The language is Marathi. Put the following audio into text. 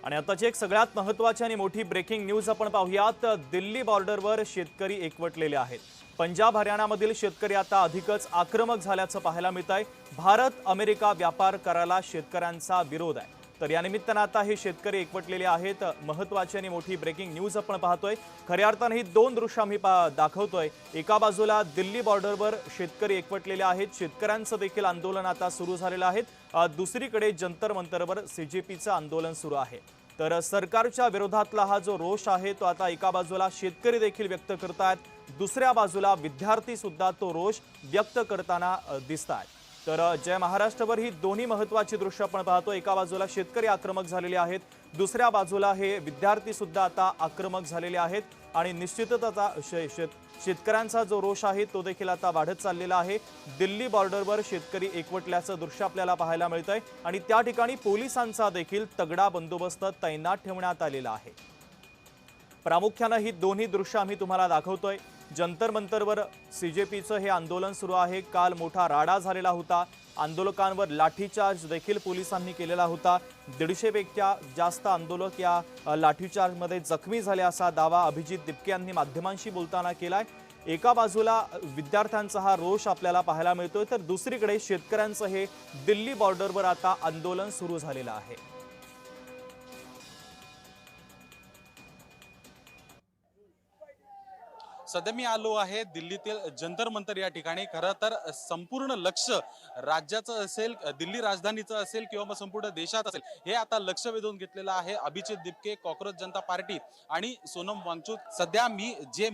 आणि आताची एक सगळ्यात महत्त्वाची आणि मोठी ब्रेकिंग न्यूज आपण पाहूयात। दिल्ली बॉर्डरवर शेतकरी एकवटलेले आहेत। पंजाब हरियाणामधील शेतकरी आता अधिकच आक्रमक झाल्याचं पाहायला मिळत आहे। भारत अमेरिका व्यापार कराराला शेतकऱ्यांचा विरोध आहे। तर या निमित्तानं आता हे शेतकरी एकवटलेले आहेत। महत्त्वाची आणि मोठी ब्रेकिंग न्यूज आपण पाहतोय। खऱ्या अर्थाने ही दोन दृश्य आम्ही दाखवतोय। एका बाजूला दिल्ली बॉर्डरवर शेतकरी एकवटलेले आहेत। शेतकऱ्यांचं देखील आंदोलन आता सुरू झालेलं आहे। दुसरीकडे जंतर मंतरवर सीजेपीचं आंदोलन सुरू आहे। तर सरकारच्या विरोधातला हा जो रोष आहे तो आता एका बाजूला शेतकरी देखील व्यक्त करतात, दुसऱ्या बाजूला विद्यार्थी सुद्धा तो रोष व्यक्त करताना दिसतात। तर जय महाराष्ट्रवर ही दोन्ही महत्त्वाची दृश्य आपण पाहतो। एका बाजूला शेतकरी आक्रमक झालेले आहेत, दुसऱ्या बाजूला हे विद्यार्थी सुद्धा आता आक्रमक झालेले आहेत आणि निश्चितच आता शेतकऱ्यांचा जो रोष आहे तो देखील आता वाढत चाललेला आहे। दिल्ली बॉर्डरवर शेतकरी एकवटल्याचं दृश्य आपल्याला पाहायला मिळतंय आणि त्या ठिकाणी पोलिसांचा देखील तगडा बंदोबस्त तैनात ठेवण्यात आलेला आहे। प्रामुख्याने ही दोन्ही दृश्य आम्ही तुम्हाला दाखवतोय। जंतर मंतरवर सीजेपीचं हे आंदोलन सुरू आहे। काल मोठा राडा झालेला होता। आंदोलकांवर लाठीचार्ज देखील पोलिसांनी केलेला होता। 150 पेक्षा जास्त आंदोलक या लाठीचार्जमध्ये जखमी झाले असा दावा अभिजित दिपके यांनी माध्यमांशी बोलताना केलाय। एका बाजूला विद्यार्थ्यांचा हा रोष आपल्याला पाहायला मिळतोय, तर दुसरीकडे शेतकऱ्यांचं हे दिल्ली बॉर्डरवर आता आंदोलन सुरू झालेलं आहे। सध्या मी आलो आहे दिल्लीतील जंतर मंतर या ठिकाणी। खरं तर संपूर्ण लक्ष राज्याचं असेल, दिल्ली राजधानीचं असेल किंवा मग संपूर्ण देशात असेल, हे आता लक्ष वेधून घेतलेलं आहे। अभिजित दिपके, कॉक्रोच जनता पार्टी आणि सोनम वांगचुक। सध्या मी जे